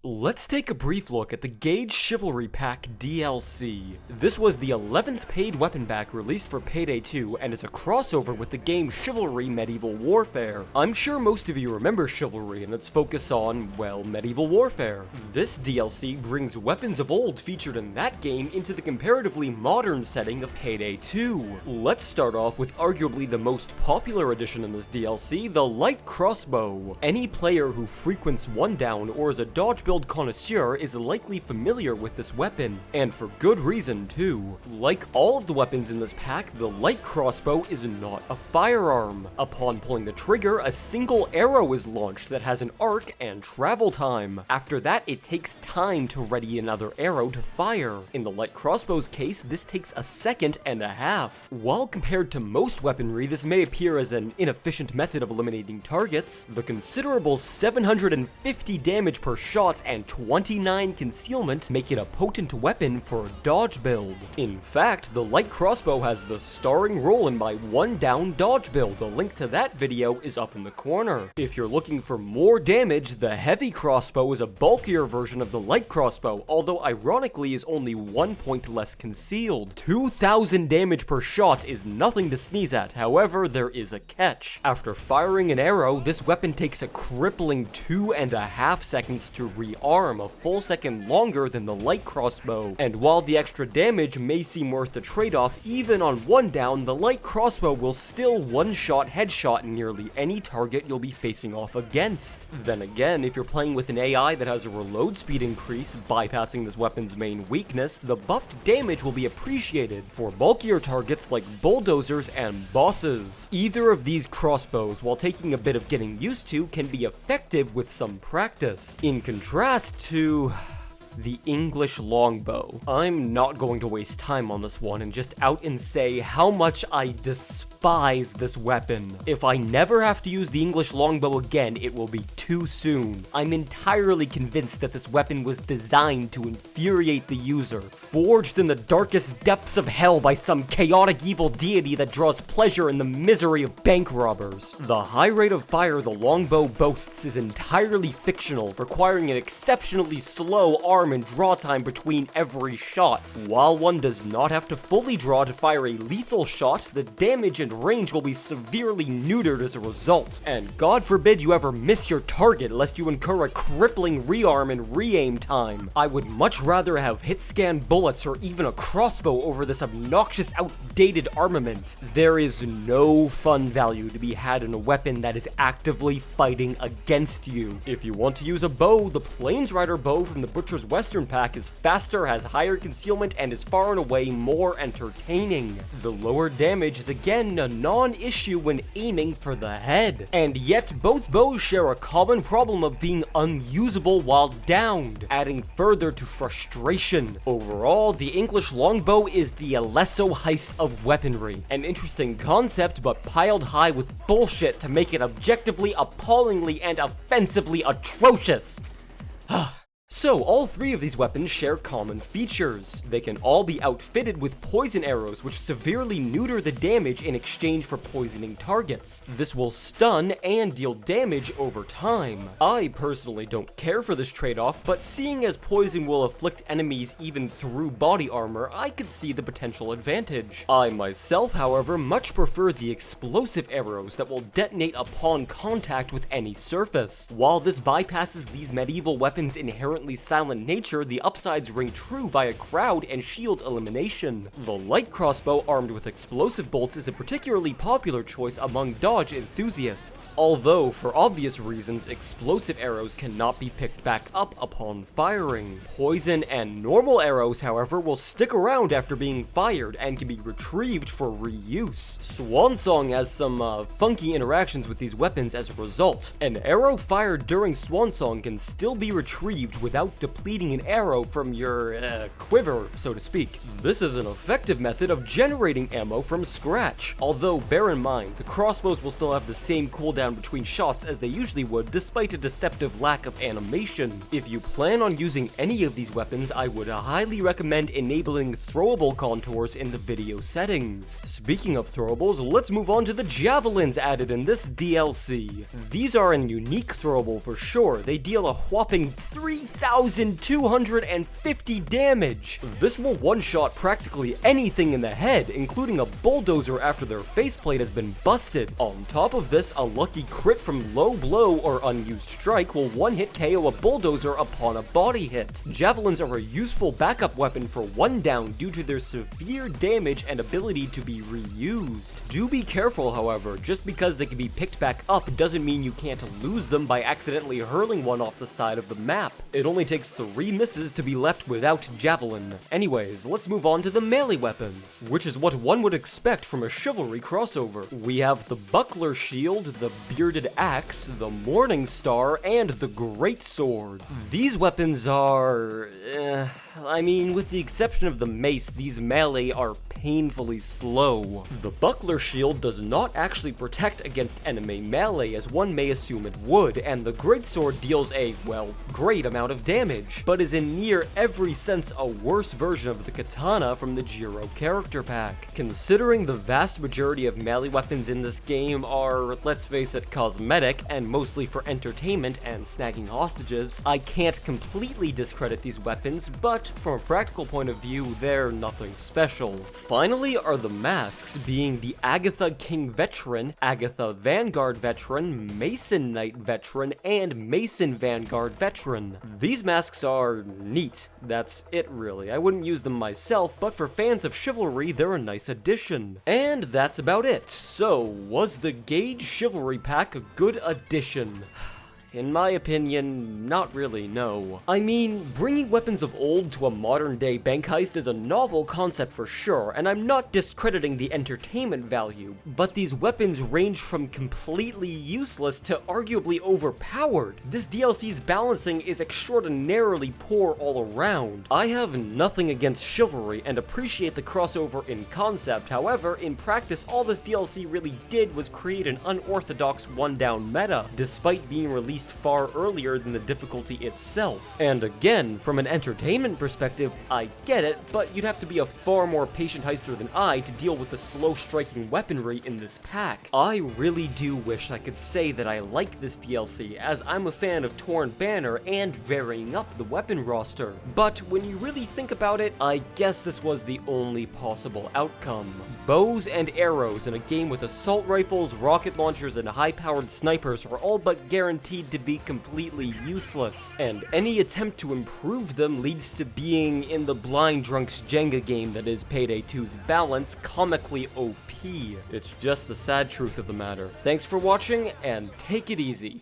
Let's take a brief look at the Gage Chivalry Pack DLC. This was the 11th paid weapon pack released for Payday 2 and is a crossover with the game Chivalry Medieval Warfare. I'm sure most of you remember Chivalry and its focus on, well, medieval warfare. This DLC brings weapons of old featured in that game into the comparatively modern setting of Payday 2. Let's start off with arguably the most popular addition in this DLC, the light crossbow. Any player who frequents One Down or is a dodge build connoisseur is likely familiar with this weapon, and for good reason too. Like all of the weapons in this pack, the light crossbow is not a firearm. Upon pulling the trigger, a single arrow is launched that has an arc and travel time. After that, it takes time to ready another arrow to fire. In the light crossbow's case, this takes a second and a half. While compared to most weaponry, this may appear as an inefficient method of eliminating targets, the considerable 750 damage per shot and 29 concealment make it a potent weapon for a dodge build. In fact, the light crossbow has the starring role in my One Down dodge build. A link to that video is up in the corner. If you're looking for more damage, the heavy crossbow is a bulkier version of the light crossbow, although ironically is only 1 point less concealed. 2,000 damage per shot is nothing to sneeze at, however, there is a catch. After firing an arrow, this weapon takes a crippling 2.5 seconds to rearm, a full second longer than the light crossbow. And while the extra damage may seem worth the trade-off, even on One Down, the light crossbow will still one-shot headshot nearly any target you'll be facing off against. Then again, if you're playing with an AI that has a reload speed increase, bypassing this weapon's main weakness, the buffed damage will be appreciated for bulkier targets like bulldozers and bosses. Either of these crossbows, while taking a bit of getting used to, can be effective with some practice. In contrast to the English Longbow. I'm not going to waste time on this one and just out and say how much I despise this weapon. If I never have to use the English Longbow again, it will be too soon. I'm entirely convinced that this weapon was designed to infuriate the user, forged in the darkest depths of hell by some chaotic evil deity that draws pleasure in the misery of bank robbers. The high rate of fire the Longbow boasts is entirely fictional, requiring an exceptionally slow arm and draw time between every shot. While one does not have to fully draw to fire a lethal shot, the damage and range will be severely neutered as a result. And God forbid you ever miss your target lest you incur a crippling rearm and re-aim time. I would much rather have hit scan bullets or even a crossbow over this obnoxious outdated armament. There is no fun value to be had in a weapon that is actively fighting against you. If you want to use a bow, the Planesrider bow from the Butcher's Western pack is faster, has higher concealment, and is far and away more entertaining. The lower damage is again a non-issue when aiming for the head. And yet both bows share a common problem of being unusable while downed, adding further to frustration. Overall, the English Longbow is the Alesso heist of weaponry. An interesting concept, but piled high with bullshit to make it objectively, appallingly, and offensively atrocious. So, all three of these weapons share common features. They can all be outfitted with poison arrows, which severely neuter the damage in exchange for poisoning targets. This will stun and deal damage over time. I personally don't care for this trade-off, but seeing as poison will afflict enemies even through body armor, I could see the potential advantage. I myself, however, much prefer the explosive arrows that will detonate upon contact with any surface. While this bypasses these medieval weapons' inherently silent nature, the upsides ring true via crowd and shield elimination. The light crossbow armed with explosive bolts is a particularly popular choice among dodge enthusiasts, although for obvious reasons explosive arrows cannot be picked back up upon firing. Poison and normal arrows, however, will stick around after being fired and can be retrieved for reuse. Swansong has some funky interactions with these weapons as a result. An arrow fired during Swansong can still be retrieved without depleting an arrow from your quiver, so to speak. This is an effective method of generating ammo from scratch, although bear in mind, the crossbows will still have the same cooldown between shots as they usually would, despite a deceptive lack of animation. If you plan on using any of these weapons, I would highly recommend enabling throwable contours in the video settings. Speaking of throwables, let's move on to the Javelins added in this DLC. These are a unique throwable for sure. They deal a whopping 3,000 1,250 damage. This will one-shot practically anything in the head, including a bulldozer after their faceplate has been busted. On top of this, a lucky crit from low blow or unused strike will one-hit KO a bulldozer upon a body hit. Javelins are a useful backup weapon for one down due to their severe damage and ability to be reused. Do be careful, however. Just because they can be picked back up doesn't mean you can't lose them by accidentally hurling one off the side of the map. It only takes 3 misses to be left without Javelin. Anyways, let's move on to the melee weapons, which is what one would expect from a Chivalry crossover. We have the Buckler Shield, the Bearded Axe, the Morning Star, and the Great Sword. These weapons are... I mean, with the exception of the mace, these melee are painfully slow. The Buckler Shield does not actually protect against enemy melee as one may assume it would, and the Greatsword deals a, well, great amount of damage, but is in near every sense a worse version of the katana from the Jiro character pack. Considering the vast majority of melee weapons in this game are, let's face it, cosmetic and mostly for entertainment and snagging hostages, I can't completely discredit these weapons, but from a practical point of view, they're nothing special. Finally are the masks, being the Agatha King Veteran, Agatha Vanguard Veteran, Mason Knight Veteran, and Mason Vanguard Veteran. These masks are neat. That's it, really. I wouldn't use them myself, but for fans of Chivalry, they're a nice addition. And that's about it. So, was the Gage Chivalry Pack a good addition? In my opinion, not really, no. I mean, bringing weapons of old to a modern-day bank heist is a novel concept for sure, and I'm not discrediting the entertainment value, but these weapons range from completely useless to arguably overpowered. This DLC's balancing is extraordinarily poor all around. I have nothing against Chivalry and appreciate the crossover in concept, however, in practice, all this DLC really did was create an unorthodox one-down meta, despite being released far earlier than the difficulty itself. And again, from an entertainment perspective, I get it, but you'd have to be a far more patient heister than I to deal with the slow striking weaponry in this pack. I really do wish I could say that I like this DLC, as I'm a fan of Torn Banner and varying up the weapon roster. But when you really think about it, I guess this was the only possible outcome. Bows and arrows in a game with assault rifles, rocket launchers, and high-powered snipers are all but guaranteed to be completely useless, and any attempt to improve them leads to being in the blind drunk's Jenga game that is Payday 2's balance comically OP. It's just the sad truth of the matter. Thanks for watching, and take it easy.